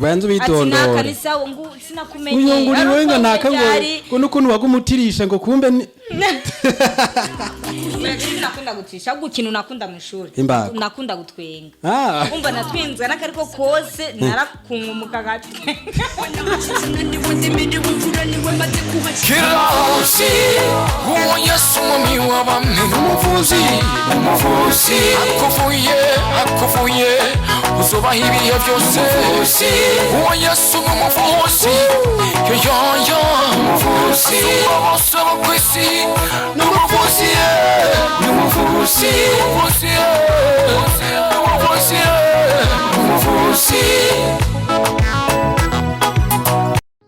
banze bitondora ati nakanisa ngo sinakumenye unyonguri wenga nakango nukuntu wagumutirisha ngo kumbe nakunda gutisha gukina nakunda mu ishuri nakunda gutwenga umva natwinzwe nakariko kose narakunguka gatwe Kirausi uwo Yesu mwami w'abami umuvuzi akuvuye uzobaho ibihe byose uwo Yesu n'umuvuzi yoyoyo umuvuzi bose bo kwisi n'umuvuzi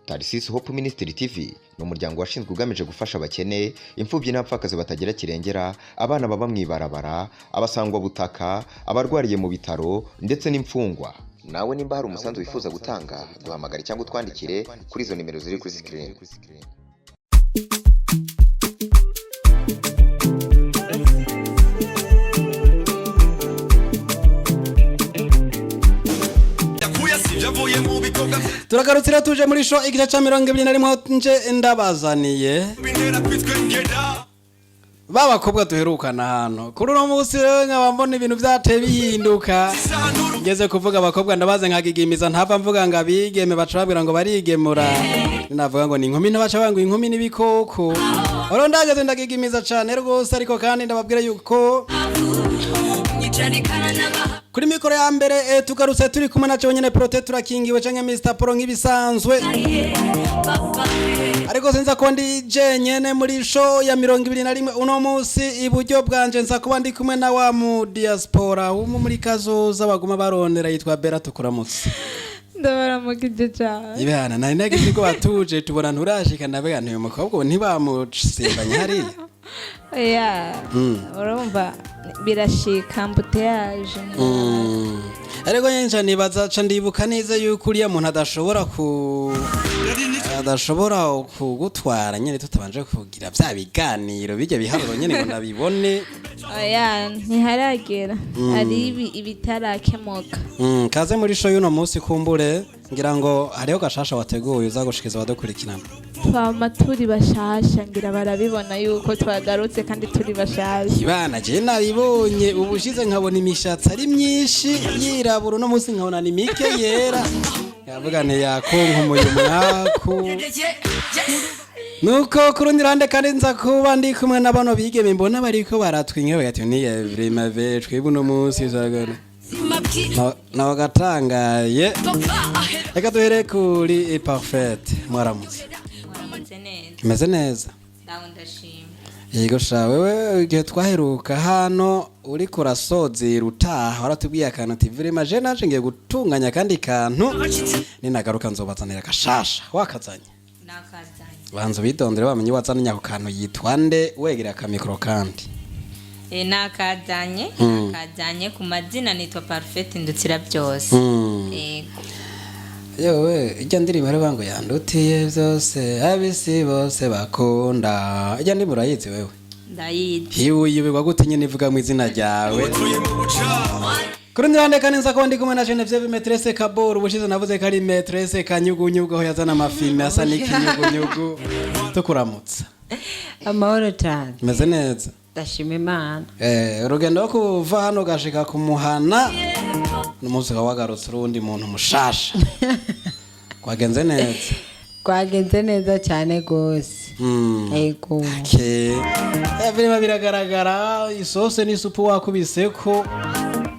Tarisisi Hope Ministry TV ni umuryango washinzwe ugamije gufasha abakene, imfubyi n'abapfakazi batagira kirengera, abana baba mwibarabara, abasangwa butaka, abarwariye mu bitaro ndetse n'imfungwa. Nawe nimba hari umusanzu wifuza gutanga, duhamagare cyangwa utwandikire kuri izo nimero ziri kuri screen. Turagarutsira tuje muri show igice ca 21 nje ndabazaniye babakobwa duherukana hano kuri uno munsi nkabambona ibintu byateye bihinduka ngeze kuvuga abakobwa ndabaze nkagigimiza ntava mvuga ngo abigeme baca babwira ngo barigemura navuga ngo ni inkumi n'abaca bangu inkumi n'ibikoko oro ndageze ndagigimiza cyane rwose ariko kandi ndababwira yuko kuri mikoro ya mbere tugarutse turi kumwe na cyonyene prote turakingiwe canke Mr Pro nk'ibisanzwe ariko sinza ko ndi jenyene muri show ya 21 uno munsi iburyo bwanje nza kuba ndi kumwe na wa mu diaspora umu muri kazoza baguma baronera yitwa Bera tukuramutse ndabaramukije cyane ibana nari nagize ko batuje tubona nturashika nabega ntuye mukobwa ntibamutsembanya hariya urumva birashika mbuteyaje ariko nyenja nibaza ca ndibuka neza yuko uriya muntu adashobora kugutwara nyene tutabanje kugira vya biganiro bijya biharuro nyene ngo nabibone ntiharagera ari ibitarakemoka kaze muri show y'uno munsi kumbure ngira ngo hariho gashasha wateguye uzagushikiza abadukurikirana twama turi bashasha ngira barabibona yuko twagarutse kandi turi bashasha ibana je nabibonye ubushize nkabona imishatsi ari myinshi yirabura no munsi nkabona ni mike yera yavuga ne yakonka umuyu mwaku nuko kurundi rande kandi nza kuba ndi kumwe n'abano bigeme mbona bariko baratwinye bagati ni vrema ve twebwe no munsi zagana na wagatangaye reka duhere kuri Parfait mwaramutse meze neza yego sha wewe igihe twaheruka hano uri kurasoze rutaha waratubwiye akantu ati vrema je naje ngiye gutunganya kandi kantu ninagaruka nzobazanira kashasha wakazanye banzo bitondere bamenye wazanye ako kantu yitwa nde wegera akamikro kandi nakazanye ku mazina nitwa Parfait ndutsira byose yego yewe ijya ndirimbo rero bango yandutiye byose abisi bose bakunda ijya ndi murayizi wewe ndayizi hiwe wagute nivuga mu izina ryawe kurundi rande kandi nza ko ndi kumwe na Genevieve Maîtresse Kabor ubushize navuze ko ari Maîtresse Kanyugunyugu aho yazana amafilme asa n'ikinyugunyugu tukuramutsa amahoro cyane meze neza ndashima Imana urugendo rwo kuva hano gashika kumuhana n'umunsi wagarutse urundi muntu mushasha kwagenze neza cyane gose yego birimo biragaragara isose n'isupu wakubiseko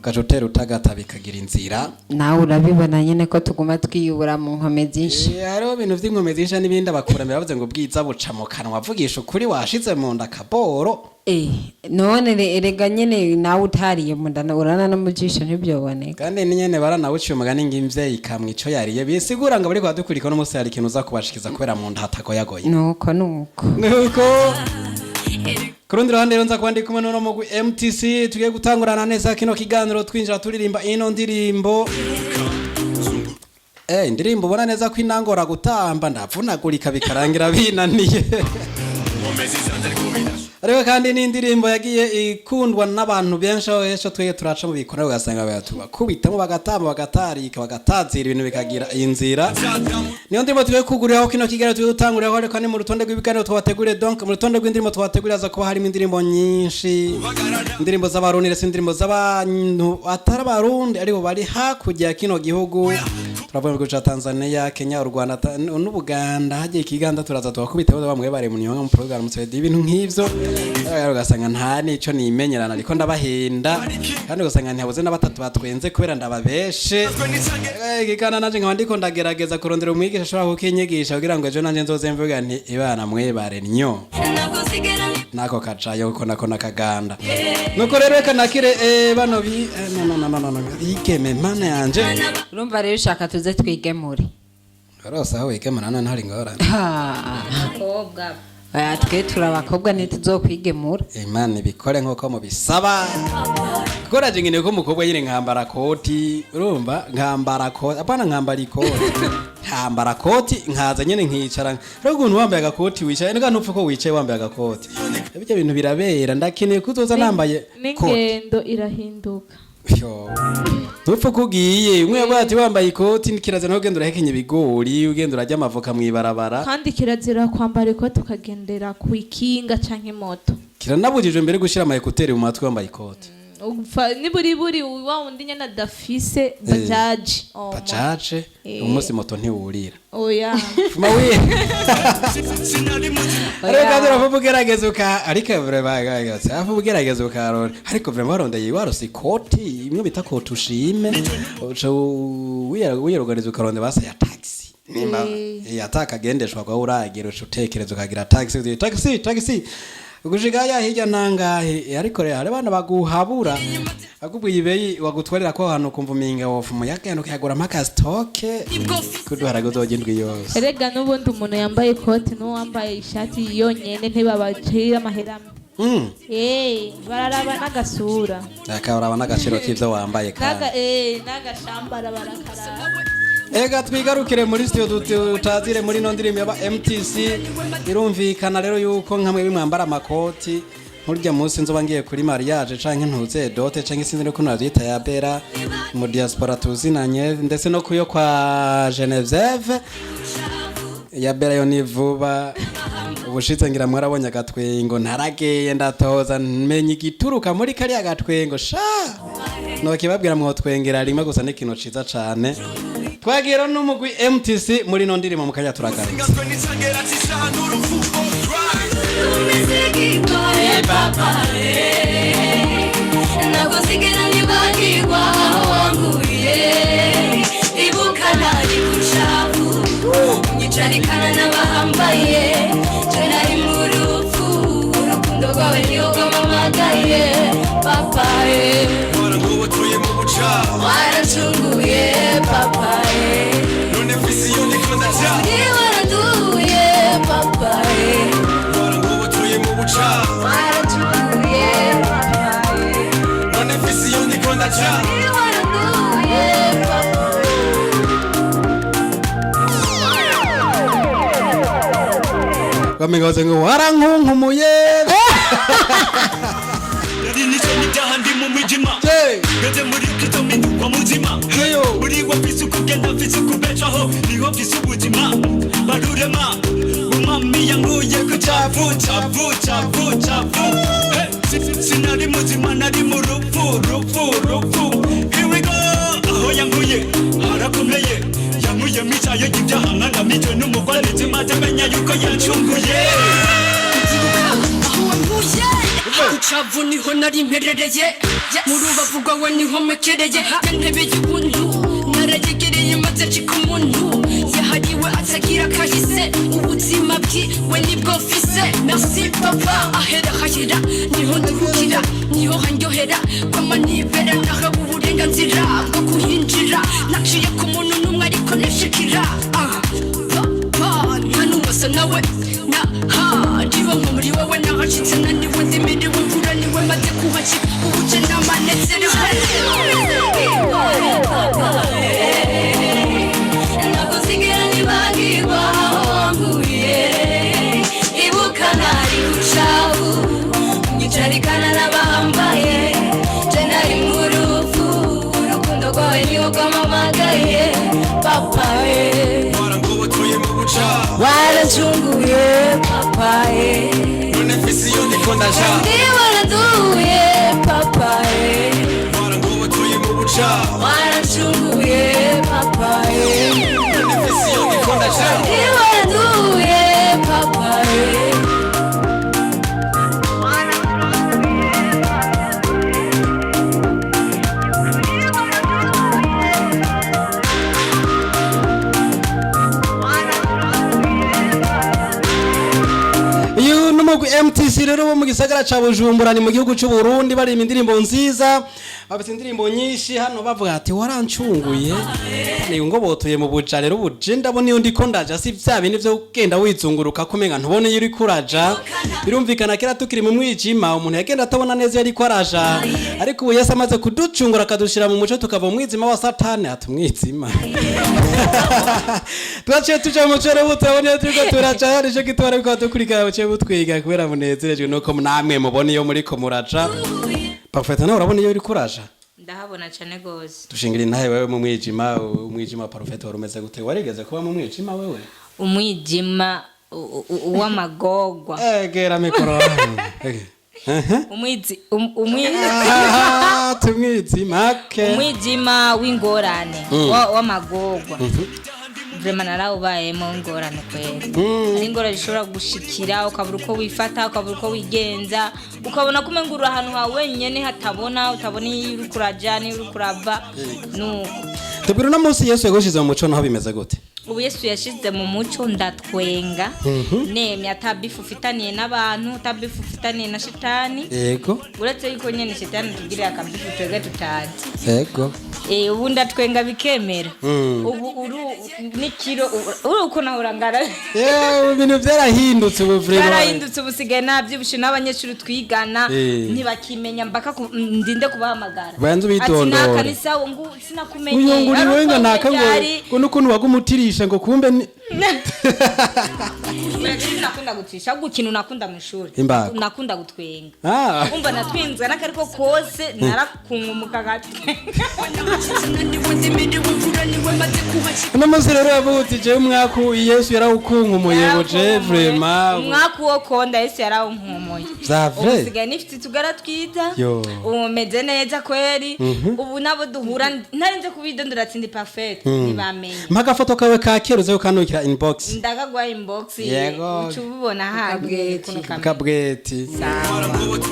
gajotera utagata bikagira inzira nawe urabibona nyene ko tuguma twiyubura mu nkome zinshi hariho ibintu vy'inkome zinshi n'ibindi abakuramira bavuze ngo bwiza buca mu kanwa avugisha ukuri washize mu nda kaboro none erega nyene nawe utariye mu nda urana no mujisho ntibyoboneka kandi nyene baranawuciye umugani ngimvye ikamwe ico yariye bisigura ngo bari kwadukurika no musi hari ikintu uza kubashikiza kubera mu nda hatagoyagoye nuko kurundi ruhande rero nza kuba ndi kumwe n'uno mugwi MTC tugiye gutangurana neza kino kiganiro twinjira turirimba ino ndirimbo indirimbo ubona neza ko inangora gutamba ndavunagurika bikarangira binaniye ariko kandi n'indirimbo yagiye ikundwa n'abantu benshi aho hesho twege turaca mu bikora ugasanga bakubitamo bagatamba bagatarika bagatazira ibintu bikagira inzira niyo ndimo tugiye kuguriraho kino kiganiro tugiye gutanguriraho ariko ni mu rutonde rw'ibiganiro twabateguriye donc mu rutonde rw'indirimbo twabateguriye aza kuba harimo indirimbo nyinshi indirimbo z'abarundi ndetse indirimbo z'abantu atari abarundi aribo bari hakurya kino gihugu turavuga mu gihugu cya Tanzania Kenya u Rwanda n'Ubuganda hagiye ikiganda turaza twakubitaho bamwe bare mu nyonga mu program musedi ibintu nk'ivyo ugasanga nta nico nimenyerana ariko ndabahenda kandi ugasanga ntihabuze n'abatatu batwenze kubera ndababeshe ikiganda nanje nkaba ndiko ndagerageza kurondera umwigisha ashobora kukinyigisha kugira ngo ejo nanje nzoze mvuga nti ibana mwebare nnyo nako kacayo uko nako nakaganda nuko rero reka nakire bano bi no bigeme mana yanje urumva rero ushaka tuze twigemure rose aho wigemura none hari ngorane abakobwa twe turabakobwa ntituzokwigemura imana ibikore nk'uko mubisaba gukora je ngene ko mukobwa nyine nkambara koti urumva nkambara koti apana nkambara ikoti nkambara koti nkaza nyine nkicara rero ukuntu wambaye agakoti wicaye nika ntupfa ko wicaye wambaye agakoti ibyo bintu birabera ndakeneye kuzoza nambaye n'ingendo irahinduka ntupfa kugiye umwe yavuga ati wambaye ikoti kirazira no genda urahekenye ibigori ugenda urajya amavoka mwibarabara kandi kirazira kwambara ikoti ukagendera ku ikinga canke moto kiranabujijwe mbere gushira ama ekuteri mu matwi wambaye ikoti buri wa wundi nyene adafise bajaje umunsi moto ntiwurira oya fuma wi ariko ndiravuga ugerageza ariko vraiment avugerageza ukarora ariko vraiment warondeye warose ikoti imwe bita koti ushime wiyaruganiza ukaronde basa ya taxi nimba yatakagendeshwa kwa uragira utekereza ukagira taxi ugushika hirya nangahe ariko rero hari bana baguhabura akubwiye ibeyi wagutwarira ko hano kumva uminga wofu muyagenda ukagura amaka stock kuduhara gozogendwe yose erega n'ubundi umuntu yambaye ikoti no wambaye ishati yonyene ntibabacira amaherama bararaba n'agasura akaraba n'agaciro k'ivyo wambaye kandi n'agashambara barakaraba ega twigarukire muri studio tutazire muri no ndirimbo ya MTC irumvikana rero yuko nkamwe bimwambara amakoti murya munsi nzoba ngiye kuri mariage canke ntuze dote canke sinzi no kuno azita ya bera mu diaspora tuzinanye ndetse no kuyo kwa Genevieve ya bera yo nivuba ubushitse ngira mwarabonye agatwengo ntarageye ndatoza menye igituruka muri kari agatwengo sha no kibabwira mwo twengera rimwe gusa n'ikintu ciza cane twagira n'umugwi MTC muri no ndirimo mukanya turagaritse Charikana n'abahambaye Jenari murufu urukundo rwawe niyo rwamamagaye papaye warangobotoye mu buca waracunguye papaye none fisi yo ndiko ndaca waranduye papaye warangobotoye mu buca waracunguye papaye none fisi yo ndiko ndaca waranduye papaye Wamigoze ngo warankunkumuye Yari nico nitaha ndi mu mijima Geze muri kitomi kwa muzima Muri wafisi kugenda fisi kubecaho Niho fisi ubuzima Barurema Umami yanguye kuchafu Chafu Sinari muzima nari mu rufu Here we go Aho yanguye harakomeye Yanguye micayo y'ibyaha nkana mitwe n'umugore Timate menya yuko yancunguye Aho wanguye Kuchavu niho nari mperereye Mu rubavu rwawe niho mekereye Yantebe y'ubuntu narayegereye maze nshika umuntu Yahariwe atagira kahise Ubuzima bwiwe nibwo mfise Merci papa ahera hahera Niho nduhukira niho handyohera Kwama nibera nahawe uburenganzira Bwo kuhinjira Naciye ku muntu n'umwe ariko nishikira Papa nta n'umwasa nawe Ndiho nko muri wowe nahashitse naniwe ndimiriwe mvura niwe maze kuhakira Ubuje n'amanezerewe Nagusigira nibagirwa aho wanguye Ibuka nari waracunguye papa none mfise iyo ndiko ndaja ndi waraduye papa warangobotoye mu buca waracunguye papa none mfise iyo ndiko ndaja ndi waraduye papa MTC rero bo mu gisagara ca Bujumbura ni mu gihugu cy'u Burundi bari indirimbo nziza bafite indirimbo nyinshi hano bavuga ati warancunguye ni ngo botoye mu buja rero buje ndabona iyo ndiko ndaja si vya bindi vyo kugenda wizunguruka kumenga ntubone iyo uri kuraja birumvikana kera tukiri mu mwijima umuntu yagenda atabona neza yari kwaraja ariko ubu Yesu amaze kuducungura akadushira mu muco tukava mu mwijima wa satani atumwijima twaciye tuja mu cero butabone turiko turaja harishe kitwara biko tukurikira buciye butwiga kubera munezerejwe nuko namwe mubone iyo muri ko muraja Parfait nawe urabona iyo uri kuraja ndahabona cyane gose dushingira intahe wewe mu mwijima Parfait warumeze gute warigeze kuba mu mwijima wewe umwijima w'amagogwa gera mikoro umwijima w'ingorane w'amagogwa vraiment narawubayemo ngorane kweli ari ngorane zishobora gushikira ukabura uko wifata ukabura uko wigenza ukabona kumengura ahantu hawe wenyene hatabona utabona iyo uri kuraja niyo uri kurava nuko tubwira no munsi Yesu yagushize mu muco naho bimeze gute ubu Yesu yashize mu muco ndatwenga nemye atabifu fitaniye n'abantu tabifu fitaniye na shitani yego uretse yuko nyene shitani tugirira akabifu twega tutazi yego ubu ndatwenga bikemera ubu nikiro uruko nahurangara ibintu byarahindutse ubu vraiment barahindutse ubusigaye nabyibushe n'abanyeshuri twigana ntibakimenya mbaka ndinde kubahamagara banze bitondora ati nakanisa ngo sinakumenye uyunguri wenga nakango nukuntu wagumutirisha ngo kumbe nakunda gutisha gukina nakunda mu ishuri nakunda gutwenga umva natwinzwe n'akariko kose narakunkumuka gatwe Namaze rero yavuze je umwaka Yesu yarawukunkumuye boje vraiment umwaka wo konda Yesu yarawunkumuye usigaye nifite tugara twita umeze neza kweri ubu nabo duhura narinze kubidondora ati ndi perfect nibamenye mpaka foto kawe ka keruze ukanukira inbox ndakagwa inbox ucububona hage kuno kabweti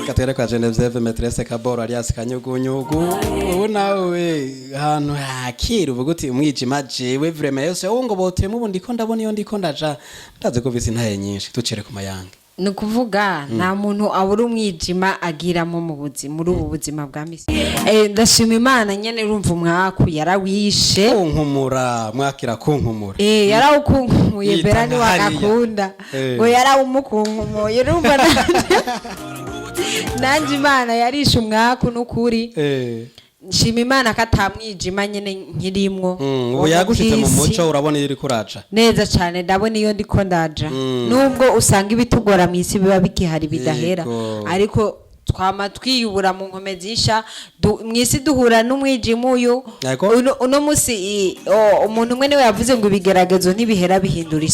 katere kwa Genevieve Maîtresse Kaboro alias Kanyugunyugu ubu nawe hano hakira uvuga uti umwijima jewe vraiment Yesu ngo botuye mu bundi ko ndabona iyo ndiko ndaja ndaze ko visi ntaye nyinshi tucere ku mayanga ni ukuvuga nta muntu abura umwijima agiramo muri ubu buzima bwa misi ndashima Imana nyene urumva umwaku yarawishe kunkumura mwakira kunkumura yarawukunkumuye mbera ni wagakunda ngo yarawumukunkumuye urumva nanje Imana yarishe umwaku n'ukuri nshima Imana ko atamwijima nyene nkirimwo ubu yagushitse mu muco urabona iyo uri kuraca neza cyane ndabona iyo ndiko ndaja nubwo usanga ibitugora mu isi biba bikihari bidahera ariko twama twiyubura mu nkome zisha mu isi duhura n'umwijima uno musi umuntu umwe niwe yavuze ngo ibigeragezo ntibihera bihindura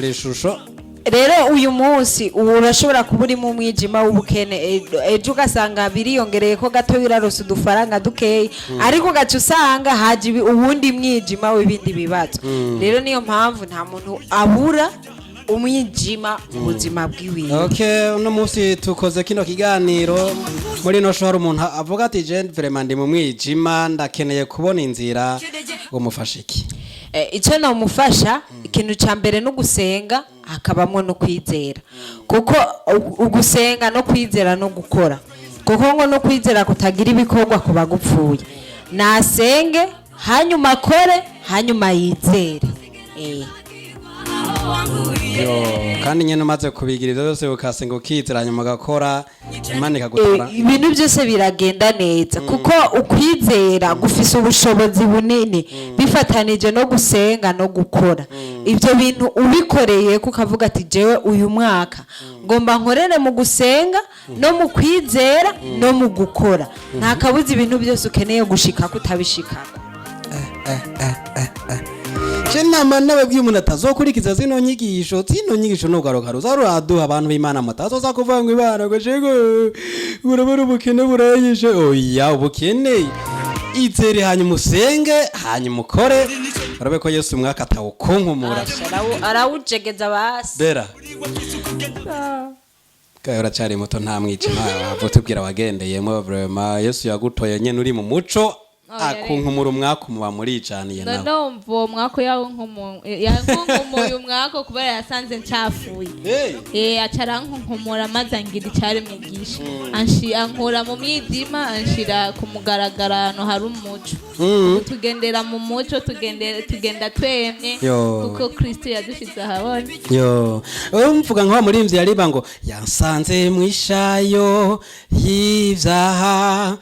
ishusho rero uyu munsi urashobora kuba uri mu mwijima w'ubukene ejo ugasanga biriyongereye ko gato birarose udufaranga dukeya ariko gace usanga haje ubundi mwijima w'ibindi bibazo rero niyo mpamvu nta muntu abura umwijima ubuzima bwiwiwe uno munsi tukoze kino kiganiro muri no shora umuntu avuga ati je vraiment ndi mu mwijima ndakeneye kubona inzira umufasha iki icyo namufasha ikintu cya mbere no gusenga hakabamwo no kwizera kuko ugusenga no kwizera no gukora kuko ngo no kwizera kutagira ibikorwa kuba gupfuye nasenge hanyuma akore hanyuma yizere kandi nyene umaze kubigira ivyo byose ukasenga ukizera hanyuma ugakora Imana ikagutwara ibintu byose biragenda neza kuko ukwizera gufise ubushobozi bunini bifatanije no gusenga no gukora ibyo bintu ubikoreye kukavuga ati jewe uyu mwaka ngomba nkorere mu gusenga no mu kwizera no mu gukora nta kabuza ibintu byose ukeneye gushika kutabishikako je nama nababwiye umuntu atazokurikiza zino nyigisho n'ugaruka ruzaruduha abantu b'Imana mutazoza kuvuga ngo ibana ngo jego urabura ubukene burayishe oya ubukene izere hanyuma usenge hanyuma ukore urabe ko Yesu umwaka atawukunkumura arawujegeza basi bera kayo uracari muto nta mwijima avo tubwira wagendeyemo vraiment Yesu yagutoye nyene uri mu muco akunkumura umwaka umuba muricaniye nawe ndumva mwako yawo yankumuye umwaka kubera yasanze ncafuye acara nkunkumura maze angira icari mwigisha ankura mu myizima anshira ku mugaragaro hari umuco tugendera mu muco tugenda twemye kuko Kristo yadushize ahabona mvuga nko murimvyi yariba ngo yansanze mwishayo y'ivyaha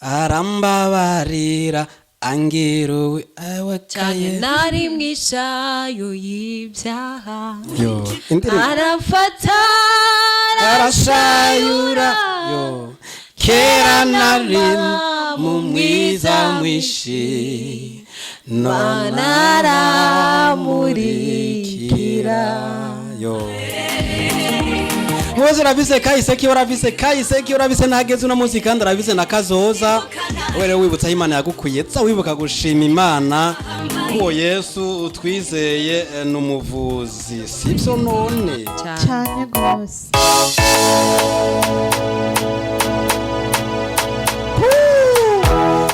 arambabarira angiruwe cyane nari mwishayo y'ibyaha arafata arashayura kera nari mu mwiza mwishi none aramurikira Mwoze ravise kahise ravise nageze uno munsi kandi ravise nakazoza were wibutsa Imana yagukuye tsa wibuka gushima Imana ko Yesu utwizeye n'umuvuzi sivyo none cyane gose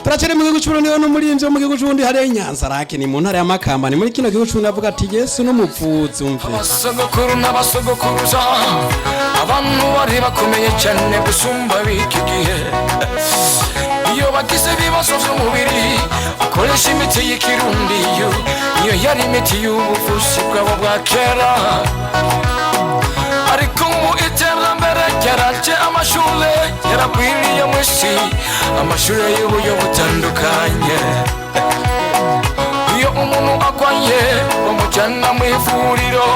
Turacere mu gihugu cy'Uburundi no muri inzo mu gihugu cy'Uburundi hari Nyanza rake ni mu ntara ya Makamba ni muri kino gihugu cy'Uburundi avuga ati Yesu n'umuvuzi umve abasogokuru n'abasogokuruza abantu bari bakomeye cyane gusumba biki gihe iyo bagize ibibazo by'umubiri akoresha imiti y'ikirundi iyo yari imiti y'ubuvuzi bwabo bwa kera ariko mu iterambere ryaraje amashuri yaragwiriye mu isi amashuri y'uburyo butandukanye iyo umuntu agwaye bamujyana mu ivuriro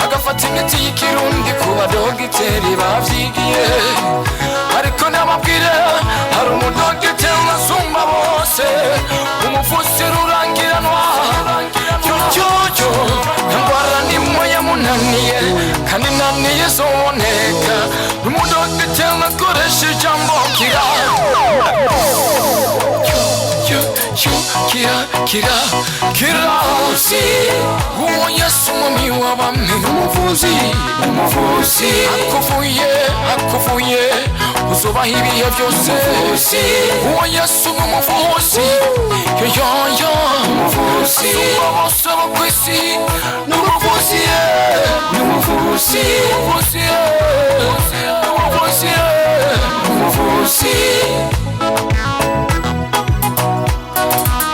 agafata imiti y'ikirundi ku badogiteri bavyigiye ariko n'amabwire hari umudogiteri asumba bose umuvuzi rurangiranwa cyo indwara nimwe yamunaniye kandi naniye zoneka umudogiteri akoresha ijambo kira usi uwo Yesu umwami w'abami n'umuvuzi akuvuye uzubaha ibihe byose uwo Yesu n'umuvuzi yoyoyo umuvuzi bose bo ku isi n'umuvuzi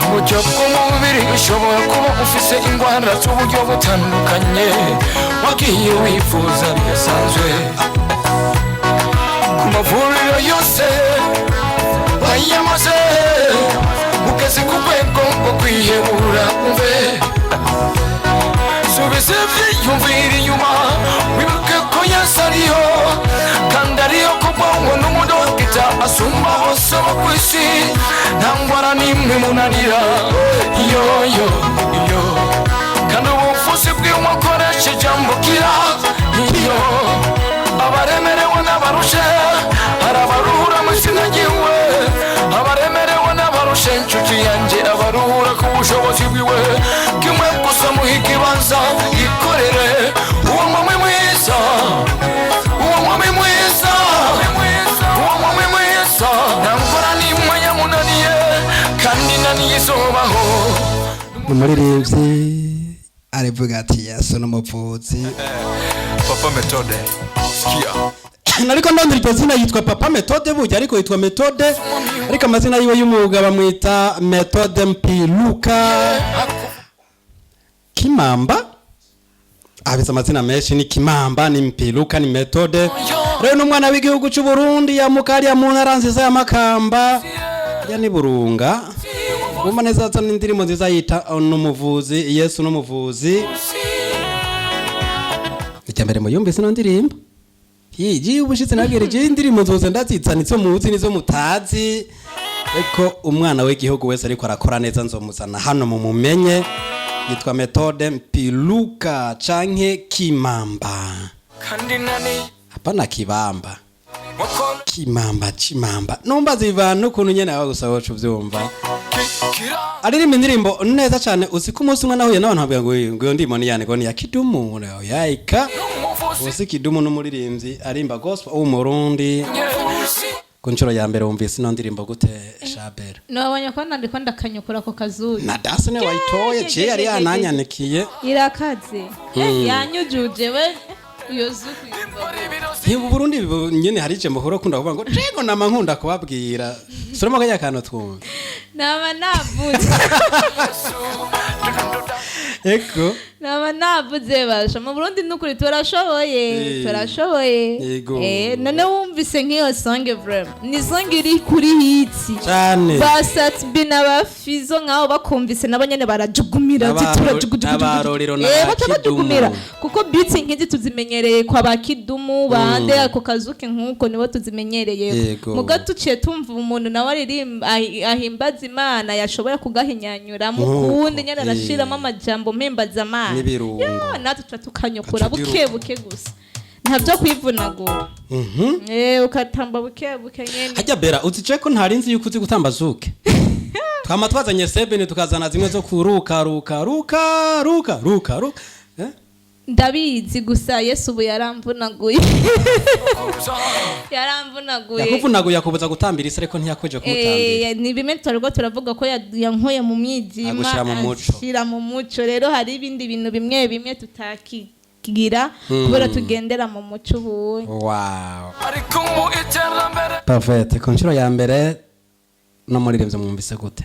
uburyo bw'umubiri ushobora kuba ufise indwara z'uburyo butandukanye wagiye wifuza bidasanzwe ku mavuriro yose bayamaze ugeze ku rwego rwo kwihebura umve subize vyiyumvira inyuma wibuke ko Yesu ariho kandi ariho kubongo n'umudogita asumba bose bo ku isi nta ndwara n'imwe munanira iyo kandi ubuvuzi bw'imwe akoresha ijambo kira iyo abaremerewe n'abarushe arabaruhura mu izina ryiwe abaremerewe n'abarushe inshuti yanjye abaruhura ku bushobozi bwiwe kimwe gusa muha ikibanza yikorere uwo mwami mwiza nta ndwara n'imwe yamunaniye kandi naniye izobaho umuririmbyi arivuga ati Yesu n'umuvuzi Papa Methode sikia nariko ndondera iryo zina yitwa Papa Methode burya ariko yitwa Methode ariko amazina yiwe y'umwuga bamwita Methode Mpiluka Kimamba abeza amazina menshi ni Kimamba ni Mpiluka ni Methode rero n'umwana w'igihugu cy'u Burundi yamukari ya mu ntara nziza ya Makamba ya ni Burunga umva neza zana indirimbo nziza yita n'umuvuzi Yesu n'umuvuzi icyambere mu yumbe sino ndirimbo Hiji ubushitse nagereje indirimbo zose ndazitsanitse muzi nizo mutazi eko umwana w'igihugu wese ariko arakora neza nzomuzana hano mu mumenye yitwa Methode Mpiluka canke Kimamba. kandi nani Hapana Kibamba. mukono Kimamba. Numva ziva n'ukuntu nyene aho gusaba cyo byumva. kira Aririmba indirimbo neza cyane uzi ko umunsi umwe nahuye n'abantu babwira ngo iyo ndimo ni yane ngo ni ya Kidumu nayo yayika. umuvuzi Uzi Kidumu n'umuririmbyi arimba gospel w'umurundi. Ku nshuro ya mbere wumvise ino ndirimbo gute Shabera? nabonye ko ndiko ndakanyukura ko kazuye Na dase ne wayitoye je yari yananyanikiye. irakaze yanyujuje we iyo zuku Mu Burundi nyene hari je muhoro kunda kuvuga ngo jego nama nkunda kubabwira. Suramo kanya kantu twumva. naba navuze Eko. naba navuze basha mu Burundi n'ukuri turashoboye Yego. none wumvise nk'iyo song vraiment ni song iri kuri hitsi Cyane. basat bina bafizo nkaho bakumvise nabo nyene barajugumira N'abarorero na batajugumira Kidumu. kuko beats nk'izi tuzimenyereye kwa bakidumu bande ako kazuke nkuko nibo tuzimenyereye Yego. muga tuciye tumva umuntu nawe aririmba ahimbaza Imana yashoboye kugahinyanyura mu kundi nyene arashiramo amajambo mpimbaza Imana N'ibirungo. natwe tuca tukanyukura Gaca buke buke gusa ntabyo kwivunagura ukatamba buke buke nyene Hajya Bera uzice ko ntarinzi yuko uzi gutamba zuke. Twama twazanye sebene tukazana zimwe zo kuruka. ndabizi gusa Yesu ubu yaramvunaguye yaramvunaguye Yakuvunaguye akubuza gutambira isi ariko ntiyakweje kumutambira. ni bimwe twariko turavuga ko yankoye mu mwijima Agushira mu muco. ashira mu muco rero hari ibindi bintu bimwe tutakigira kubera tugendera mu muco ubuwe Wow. ariko mu iterambere Parfait. Ku nshuro ya mbere no muririmbye mwumvise gute?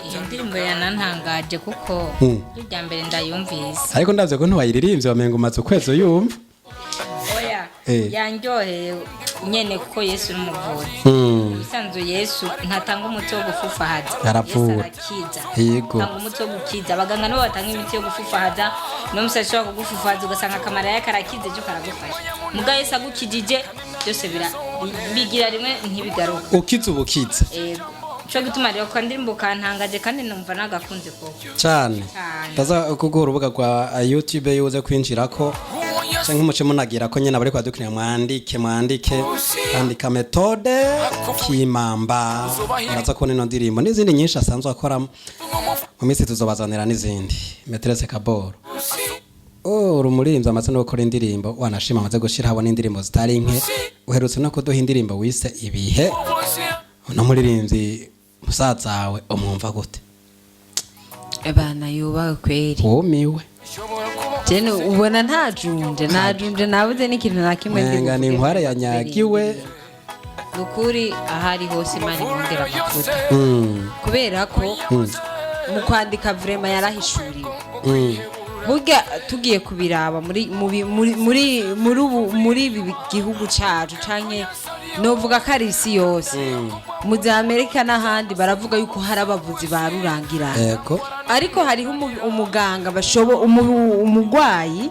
iyi ndirimbo yanantangaje kuko irya mbere ndayumvise Ariko ndavye ko ntiwayiririmbye wamenga umaze ukwezi uyumva. oya yanjyoheye nyene kuko Yesu n'umuvuzi ubusanzwe Yesu ntatanga umuti wo gufufahaza Yarapfuye. Yesu arakiza Yego. atanga umuti wo gukiza abaganga nibo batanga imiti yo gufufahaza no musashi ashobora kugufufahaza ugasanga akamara yake arakize cyo karagufasha muga Yesu agukijije byose bigira rimwe ntibigaruka Ukize ubukize. yego cyo gutuma rero ko ndirimbo kantangaje kandi numva nagakunze koko Cyane. Cyane. Taza kuko urubuga rwa YouTube yuze kwinjirako. Cyangwa umuce munagira ko nyene abari kwadukinira mwandike andika Methode Kimamba uraza kubona ino ndirimbo n'izindi nyinshi asanzwe akora mu minsi tuzobazanira n'izindi Metresse Kaboro urumuririmvye amaze no gukora indirimbo wanashima amaze gushira habona indirimbo zitari nke uherutse no kuduha indirimbo wise ibihe no muririmbyi musaza wawe umwumva gute abana yubawe kweri wumiwe jene ubona najunje nabuze n'ikintu na kimwe nenga ni inkware yanyagiwe nukuri ahari hose Imana imwongera amavuta kubera ko mu kwandika vrema yarahishuriwe burya tugiye kubiraba muri ibi gihugu cacu canke novuga ko ari isi yose mu za Amerika n'ahandi baravuga yuko hari abavuzi barurangirana yego ariko hariho umuganga umugwayi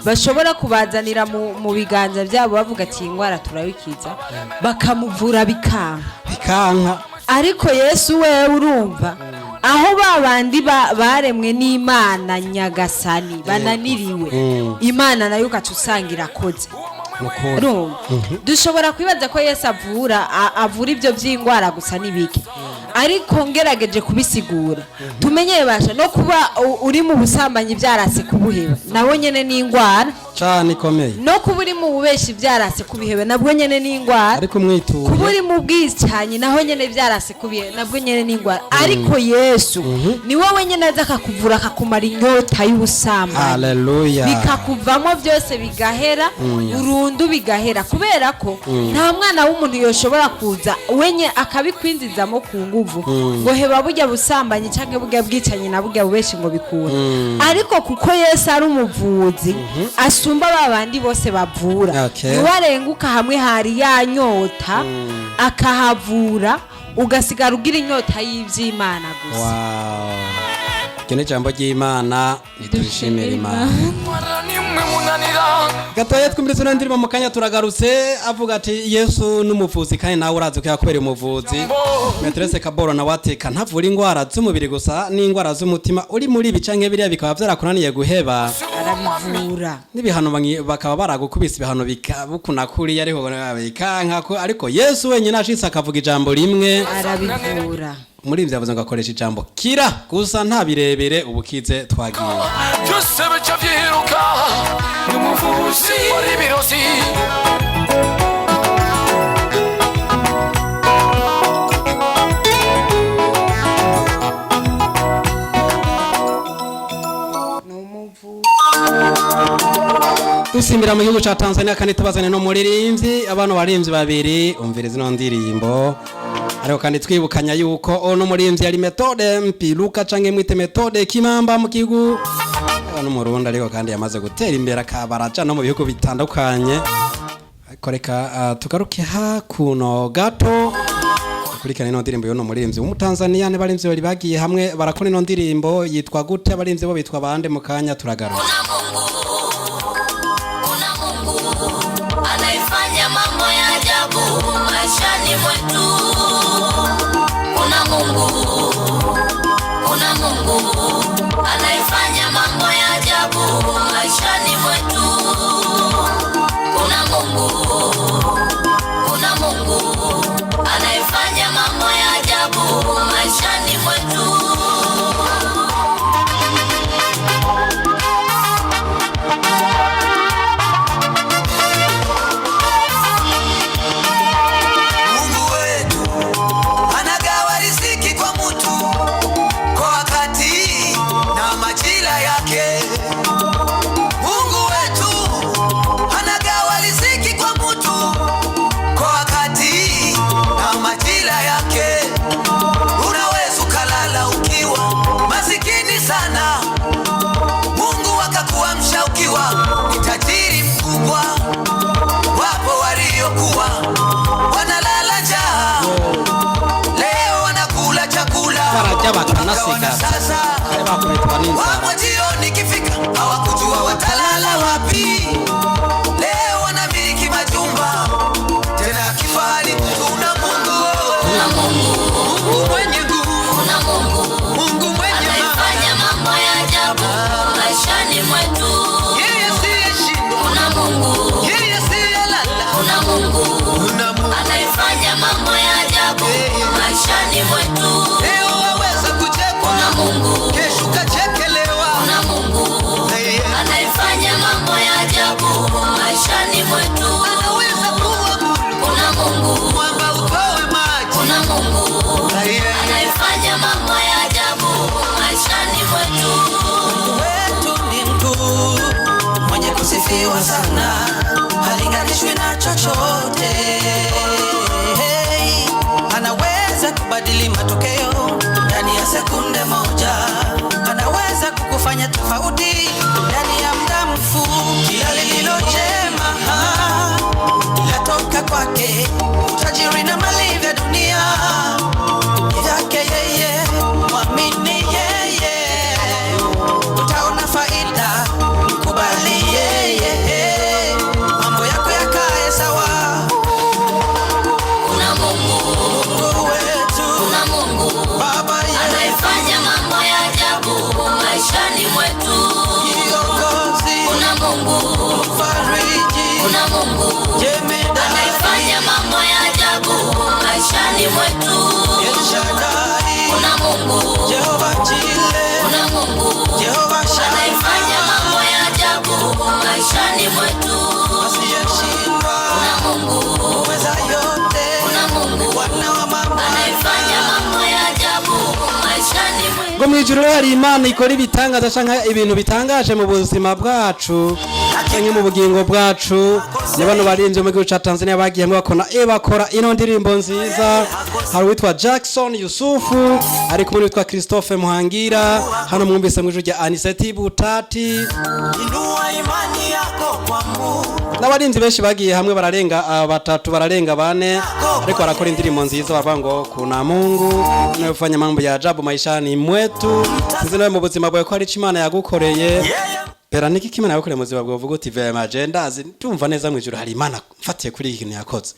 bashobora kubazanira mu biganza byabo bavuga ati ingwara turabikiza bakamuvura bikanka ariko Yesu wewe urumva aho babandi baremwe n'Imana nyagasani bananiriwe Imana nayo ugaca usanga irakoze dushobora kwibaza ko Yesu avura ibyo by'ingwara gusa n'ibiki ariko ngerageje kubisigura tumenye basha no kuba uri mu busambanyi byarase kubuheba nabo nyene n'ingwara cyane ikomeye no kuba uri mu bubeshi byarase kubiheba nabwo nyene n'ingwara ariko mwitura kuba uri mu bwicanyi naho nyene byarase kubiheba nabwo nyene n'ingwara ariko Yesu ni wowe nyene aza akakuvura akakumara inyota y'ubusambanyi haleluya bikakuvamo byose bigahera burundu bigahera kubera ko nta mwana w'umuntu yoshobora kuza wenye akabikwinzizamo ku nguvu ngo heba burya busambanyi canke burya bwicanyi na burya bubeshi ngo bikura ariko kuko Yesu ari umuvuzi asumba babandi bose bavura niwarenguka hamwe hari ya nyota akahavura ugasigara ugira inyota y'ivy'Imana gusa kene jambo ry'Imana nitushimira Imana nimwe munanira gatoye twumvise no ndirimo mukanya turagarutse avuga ati Yesu n'umuvuzi kandi nawe urazi ko yakubera umuvuzi. Metrese Kaboro na wateka ntavura ingwara z'umubiri gusa n'ingwara z'umutima uri muri bicanke biriya bikaba byarakunaniye guheba arabivura n'ibihano bakaba baragukubisa ibihano bikabukuna kuri ariho bikanka ko ariko Yesu wenyine ashitse akavuga ijambo rimwe arabivura muri ivyo yavuze ngo akoresha ijambo kira gusa nta birebere ubukize twagiye byose bica byiruka n'umuvuzi muri birozi dusimbira mu gihugu ca Tanzania kandi tubazane no muririmbyi abantu barimvyi babiri umviriza no ndirimbo ariko kandi twibukanya yuko ono muririmbyi yari Methode Mpiluka canke mwite Methode Kimamba mu gihugu abantu mu Rwanda ariko kandi yamaze gutera imbere akabaraja no mu bihugu bitandukanye koreka tugaruke hakuno gato kurikana ino ndirimbo yo no muririmbyi mu Tanzania ne barimvyi bari bagiye hamwe barakora ino ndirimbo yitwa gute abarimvyi bo bitwa bande mu kanya turagaruka anaifanya mambo ya ajabu maishani mwetu. Kuna Mungu anaifanya mambo ya ajabu maishani mwetu. Kuna Mungu anaifanya mambo ya ajabu maishani mwetu. Sasa wapo jioni kifika hawakujua watalala wapi. Leo wanamiliki majumba tena kifahari. Kuna Mungu mwenye nguvu, Mungu mwenye anafanya mambo ya ajabu maishani mwetu. Yeye asiyeshindwa, kuna Mungu. Yeye asiyelala, kuna Mungu. Anafanya mambo ya ajabu maishani mwetu. Leo waweza kuchekwa na Mungu, kesho kachekelewa na Mungu. Anafanya mambo ya ajabu maishani mwetu. Anaweza kuamuru, kuna Mungu. Mwamba utoe maji, kuna Mungu. Anafanya mambo ya ajabu maishani mwetu. Mungu wetu ni mkuu, mwenye kusifiwa sana, halinganishwi na chochote. Anaweza kubadili matokeo ndani ya sekunde moja. Anaweza kukufanya tofauti ndani ya muda mfupi. Kila lililo jema latoka kwake. Utajiri na mali vya dunia yake yeye. Mwamini yeye, utaona faida. Mkubali yeye, mambo yako yakae sawa. Kuna Mungu wetu, kuna Mungu Baba anayefanya mambo ya ajabu maishani mwetu. Kuna Mungu mfariji, kuna Mungu jemedari anayefanya mambo ya ajabu maishani mwetu. Kuna Mungu Jehova Jile, kuna Mungu Jehova Shama anayefanya mambo ya ajabu maishani mwetu. Asiyeshindwa, kuna Mungu uweza yote, kuna Mungu wana wa mama anayefanya mambo ya ajabu maishani mwetu. ngo mwijuru hari Imana ikora ibitangaza canka ibintu bitangaje mu buzima bwacu canke mu bugingo bwacu. Ni bano barimvye mu gihugu ca Tanzania bagiye ngo bakora ino ndirimbo nziza. Hari witwa Jackson Yusufu ari kumwe witwa Christophe Muhangira, hano mwumvise mwijuru rya Aniseti Butati. Inua imani yako kwa Mungu. N'abarinzi benshi bagiye hamwe bararenga batatu bararenga bane ariko barakora indirimbo nziza bavuga ngo kuna Mungu anayefanya mambo ya ajabu maishani mwetu. Sinzi nawe mu buzima bwawe ko hari Imana yagukoreye. Pera niki kimana yakore muzima bwo vuga uti vema agendas tumva neza mwijuru hari Imana mfatiye kuri iki yakoze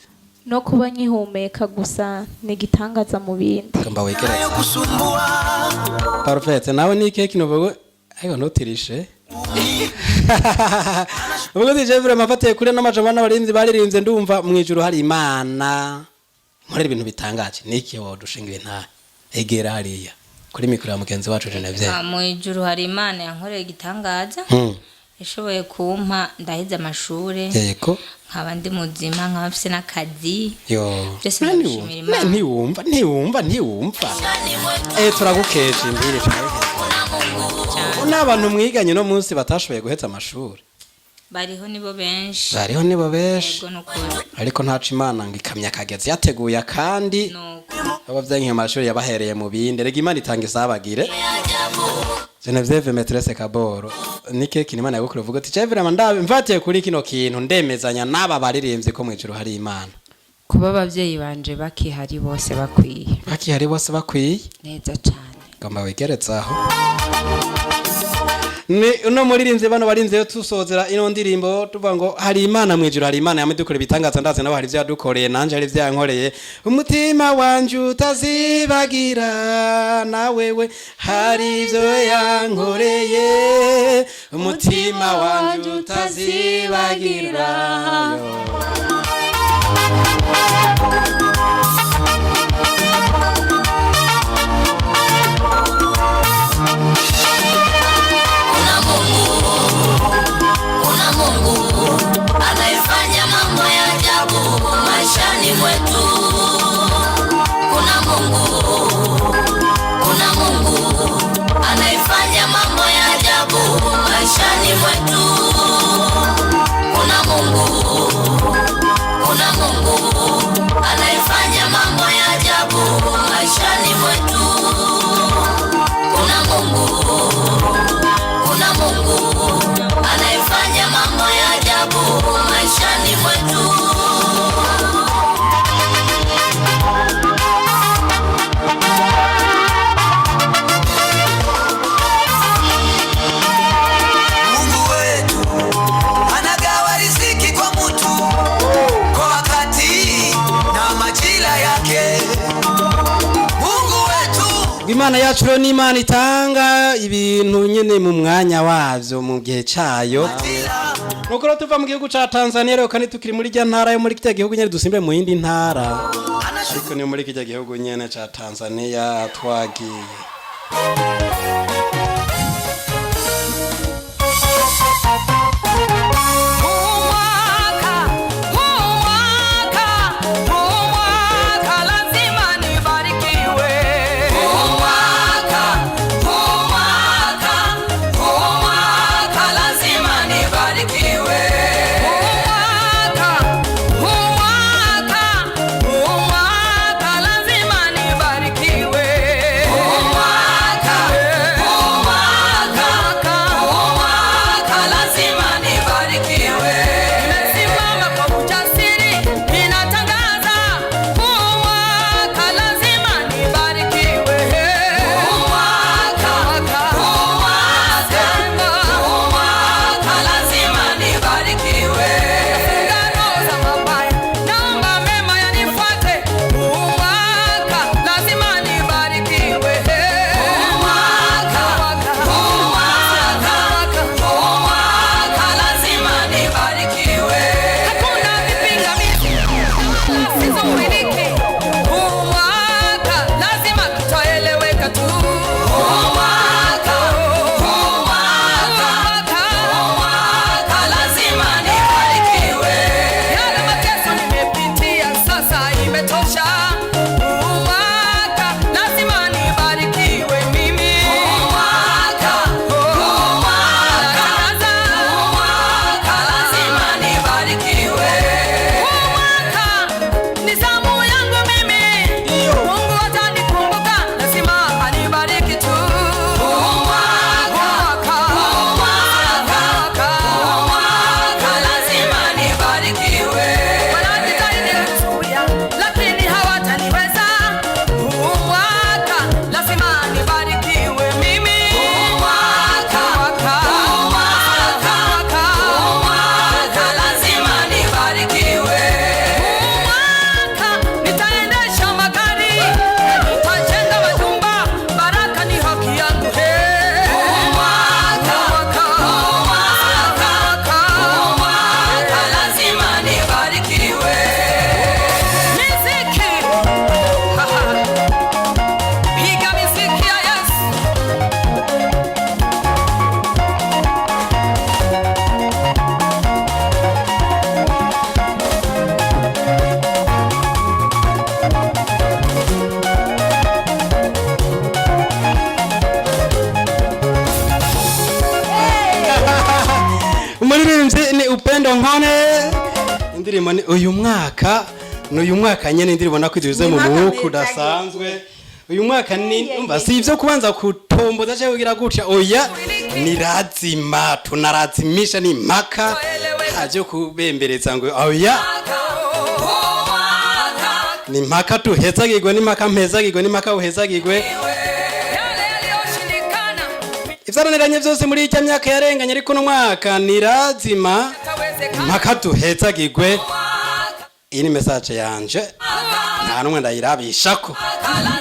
no kuba nkihumeka gusa ni gitangaza mu bindi ngamba wegereza Perfect nawe niki kino vuga ayo notirishe Ubwo DJ vraiment mfatiye kuri n'amajambo n'abarinzi baririnze ndumva mwijuru hari Imana nkorera ibintu bitangaje niki wo dushingiye nta egera hariya kuri mikoro ya mugenzi wacu Genevieve mwijuru hari Imana yankorera igitangaza ishoboye kumpa ndahize amashure yego nkaba ndi muzima nkaba mfise n'akazi yo byose ndashimira Imana ntiwumva turagukeje imbere n'abantu mwiganye no munsi batashoboye guheza amashuri bariho nibo benshi yego ariko ntaca Imana ngo ikamya kageze yateguye kandi abavyanyi amashuri yabahereye mu bindi rega Imana itanga isabagire Genevieve Maîtresse Kaboro nike Imana yagukora uvuga ati cevera mandabe mfatiye kuri kino kintu ndemezanya n'aba baririmbye ko mwijuru hari Imana kuba abavyeyi banje bakihari bose bakwiye neza cyane ngamba wegeretsaho ni uno muririnze bano barinze yo tusozera ino ndirimbo tuvuga ngo hari Imana mwijuru hari Imana yamedukore bitangaza ndaze nabo hari ivyo yadukoreye nanje hari ivyo yankoreye umutima wanje utazibagira na wewe hari ivyo yankoreye umutima wanje utazibagira anayefanya mambo ya ajabu maishani mwetu. Kuna Mungu anayefanya mambo ya ajabu maishani mwetu. Kuna Mungu anayefanya mambo ya ajabu maishani mwetu. Kuna Mungu anayefanya mambo ya ajabu maishani mwetu. Mungu wetu anagawa riziki kwa mtu kwa wakati na majira yake. Mungu wetu Imana yacu rero ni Imana itanga ibintu nyene mu mwanya wavyo mu gihe cayo nuko tuva mu gihugu ca Tanzania rero kandi tukiri muri rya ntara yo muri kijya gihugu nyene dusimbe mu yindi ntara ariko ni muri kijya gihugu nyene ca Tanzania twagiye Mwaka Upendo Nkone indirimbo ni uyu mwaka nyene indirimbo nakwiduze mu mwuka udasanzwe uyu mwaka ni umva si ivyo kubanza kutomboza cyangwa kugira gutya oya ni razima tunarazimisha ni maka haje kubembereza ngo oya ni maka tuhezagirwe ni maka mpezagirwe ni maka uhezagirwe ivyaraniranye vyose muri ijya myaka yarenganye ariko no mwaka ni razima maka tuhezagirwe iyi ni message yanje nta numwe ndayirabishako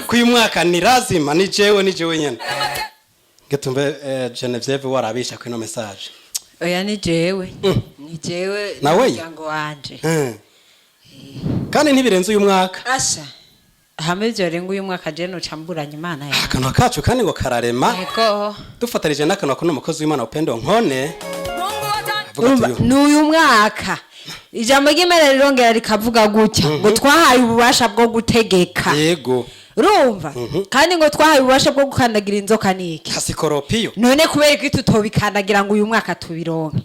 kuyu mwaka ni razima ni jewe nyene ngetumbe Genevieve warabisha ko ino message oya ni jewe nawe n'umuryango wanje kandi ntibirenze uyu mwaka asha hamwe byo renga uyu mwaka je no camburanye Imana ya akanwa kacu kandi ngo kararema yego dufatarije n'akanwa ko n'umukozi w'Imana Upendo Nkone n'uyu mwaka ijambo ry'Imana rirongera rikavuga gutya ngo twahaye ububasha bwo gutegeka yego urumva kandi ngo twahaye ububasha bwo gukandagira inzoka niki kasikoropiyo none kubera ko tutobikandagira ngo uyu mwaka tubironke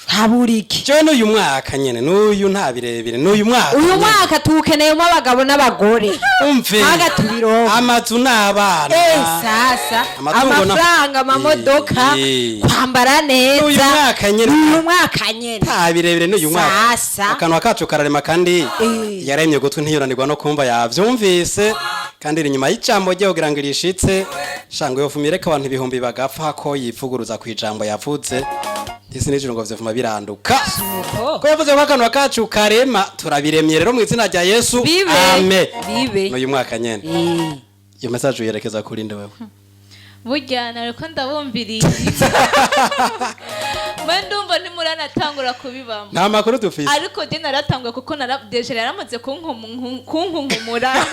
haburiki je n'uyu mwaka nyene n'uyu nta birebire n'uyu mwaka uyu mwaka tukeneyemo abagabo n'abagore umve haga tubironke amazu n'abana sasa amafaranga amamodoka kwambara neza uyu mwaka nyene nta birebire n'uyu mwaka sasa akanwa kacu kararema kandi yaremye gutwi ntiyoranirwa no kumva yavyumvise kandi iri nyuma y'ijambo rye kugira ngo irishitse shango yofumireka abantu ibihumbi bagapfa ko yivuguruza ku ijambo yavuze isi n'ijuru ngo vyavuma biranduka ko yavuze ko akanwa kacu karema turabiremye rero mu izina rya Yesu amen uyu mwaka nyene iyo message uyerekeza kuri nde wewe burya nariko ndabumbiriye ndumva ntimuranatangura kubibamo nta makuru dufise ariko je naratangwa kuko deje yaramaze kunkunkumura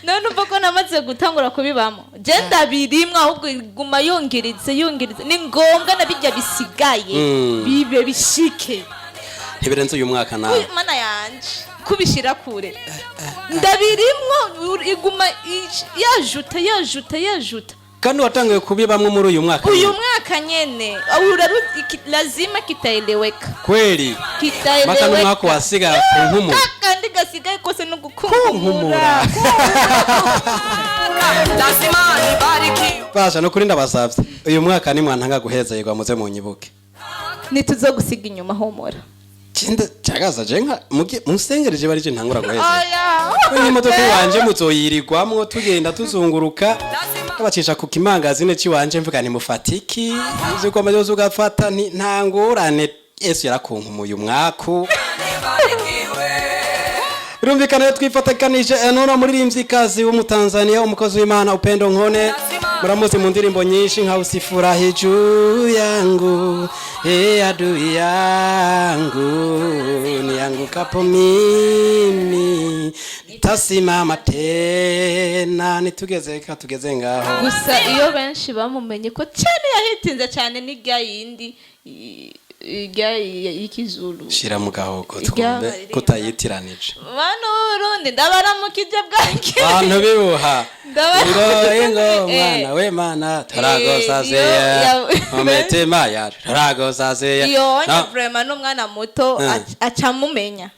none umva ko namaze gutangura kubibamo je ndabirimwe ahubwo iguma yongeritse ni ngombwa nabijya bisigaye bibe bishike ntibirenze uyu mwaka nawe mana yanje kubishira kure ndabirimwo iguma yajuta kandi watangiye kubibamwe muri uyu mwaka nyene lazima kitaeleweka kweli maka n'umwaka wasiga kunkumura kandi gasigaye kose no gukunkumura basha no kuri ndabasavye uyu mwaka ni mwantanga guheza yego muze mu nyibuke nituzogusiga inyuma homora Kinda chagaza jenga musengereje barije ntangura guheza oya imodoka wanje muzoyirigwamwo tugenda tuzunguruka abacisha ku kimangazine ciwanje mvuga ni mufatiki uziko amaze ugafata ntangurane Yesu yarakunkumuye umwaku Rumvikana twifatakanije none umuririmvyikazi w'umutanzania umukozi w'Imana Upendo Nkone muramuzi mu ndirimbo nyinshi nka usifura hiju yangu adui yangu ni yangu kapo mimi tasimama tena nitugeze ngaho gusa iyo benshi bamumenye ko cyane yahitinze cyane n'irya yindi y'ikizuru shira mu gahoko twumve kutayitiranije bano Burundi ndabaramukije bwanke bantu bibuha ngo mwana we mana taragosazeya ometema ya taragosazeya iyo vraiment n'umwana muto acamumenya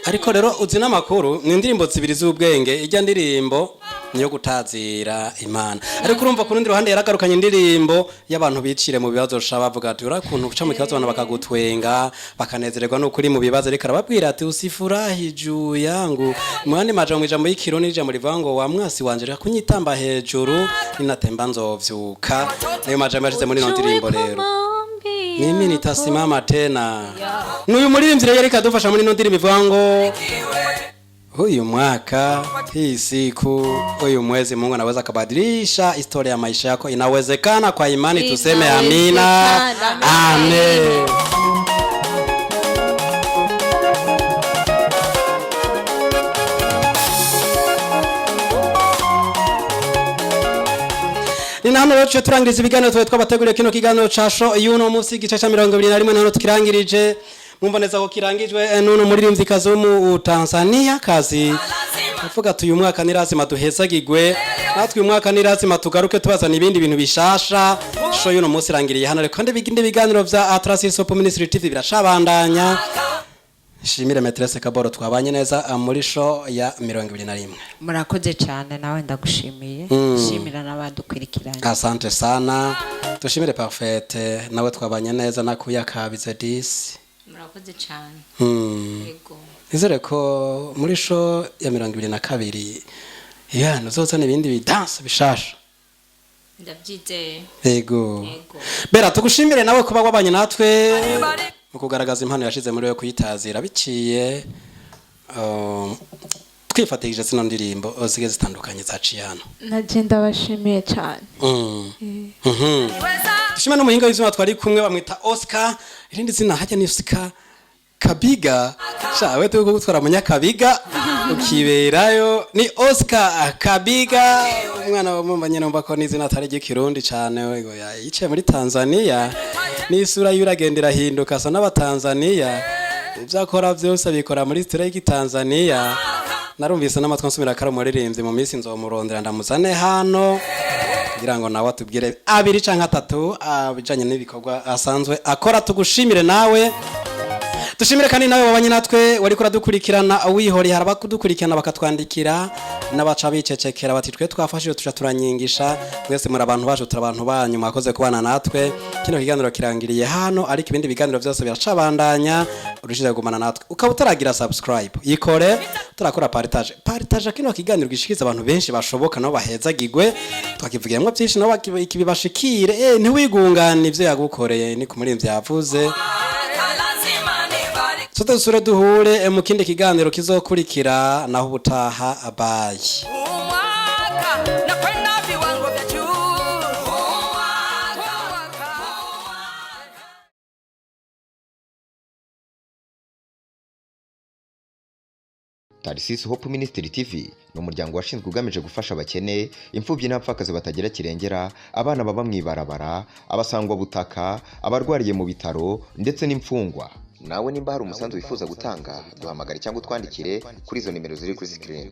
ariko rero uzi n'amakuru ni indirimbo zibiri z'ubwenge ijya ndirimbo niyo gutazira Imana ariko urumva ku rundi ruhande yaragarukanye indirimbo y'abantu bicire mu bibazo bavuga ati urakuntu uca mu kibazo abantu bakagutwenga bakanezererwa no kuri mu bibazo ariko arababwira ati usifurahi juu yangu mwani majambo ijambo y'ikironi ijambo rivango wa mwasi wanje kunyitamba hejuru ninatemba nzovyuka nayo majambo yashize muri no ndirimbo rero mimi nitasimama tena n'uyu muririmbyi yari kadufasha muri no ndirimbo ivango huyu mwaka hii siku huyu mwezi Mungu anaweza kubadilisha historia ya maisha yako. Inawezekana kwa imani tuseme amina. Amen. Nina hano rero turangiriza ibiganiro twabateguriye kino kiganiro casho yuno musi gice ca 21 nano tukirangirije mwumva neza ko kirangijwe nuno muririmvyikazi wo mu Tanzania kazi uvuga ati uyu mwaka ni lazima duhezagirwe natwe uyu mwaka ni lazima tugaruke tubazana ibindi bintu bishasha show y'uno munsi irangiriye hano reko ndibiginde biganiro vya Atlas Sopo Ministry TV birashabandanya shimire Maîtresse Kaboro twabanye neza muri show ya 21 murakoze cyane nawe ndagushimiye shimira n'abadukurikiranye asante sana tushimire Parfaite nawe twabanye neza nakuya kabize 10 murakoze cyane yego nizere ko muri show ya 22 nuzozana ibindi bidanse bishasha ndabyite yego bera tugushimire nawe kuba wabanye natwe mu kugaragaza impano yashize muri yo kuyitazira biciye twifatishije zino ndirimbo zige zitandukanye zaciye hano naje ndabashimiye cyane dushime n'umuhinga w'izina twari kumwe bamwita Oscar irindi zina hajya ni Oscar Kabiga shawe tuko gutwara munyakabiga ukiberayo ni Oscar Kabiga umwana wa mumbanye nomba ko n'izina atari gikirundi cyane wego yicaye muri Tanzania n'isura y'uragendera hinduka asa n'abatanzania ivyakora byose abikora muri strike Tanzania narumvise n'amatwi nsumira karo muririmbye mu minsi nzomurondera ndamuzane hano kugira ngo nawe atubwire abiri canke atatu abijanye n'ibikorwa asanzwe akora tugushimire nawe dushimire kandi nawe wabanye natwe wari kuradukurikirana wihori haraba kudukurikirana bakatwandikira n'abaca bicecekera bati twe twafashije tuja turanyingisha mwese muri abantu baje turabantu banyu mwakoze kubana natwe kino kiganiro kirangiriye hano ariko ibindi biganiro byose biracabandanya urushije gumana natwe ukaba utaragira subscribe yikore turakora partage kino kiganiro gishikiza abantu benshi bashoboka no bahezagirwe twakivugiyemo byinshi no ikibibashikire ntiwigungane ivyo yagukoreye ni kumurimbye yavuze sote sure duhure mu kindi kiganiro kizokurikira naho ubutaha abaye Atlas Hope Ministry TV ni umuryango washinzwe ugamije gufasha abakene imfubyi n'abapfakazi batagira kirengera abana baba mwibarabara abasangwa butaka abarwariye mu bitaro ndetse n'imfungwa nawe nimba hari umusanzu wifuza gutanga duhamagare cyangwa twandikire kuri izo nimero ziri kuri screen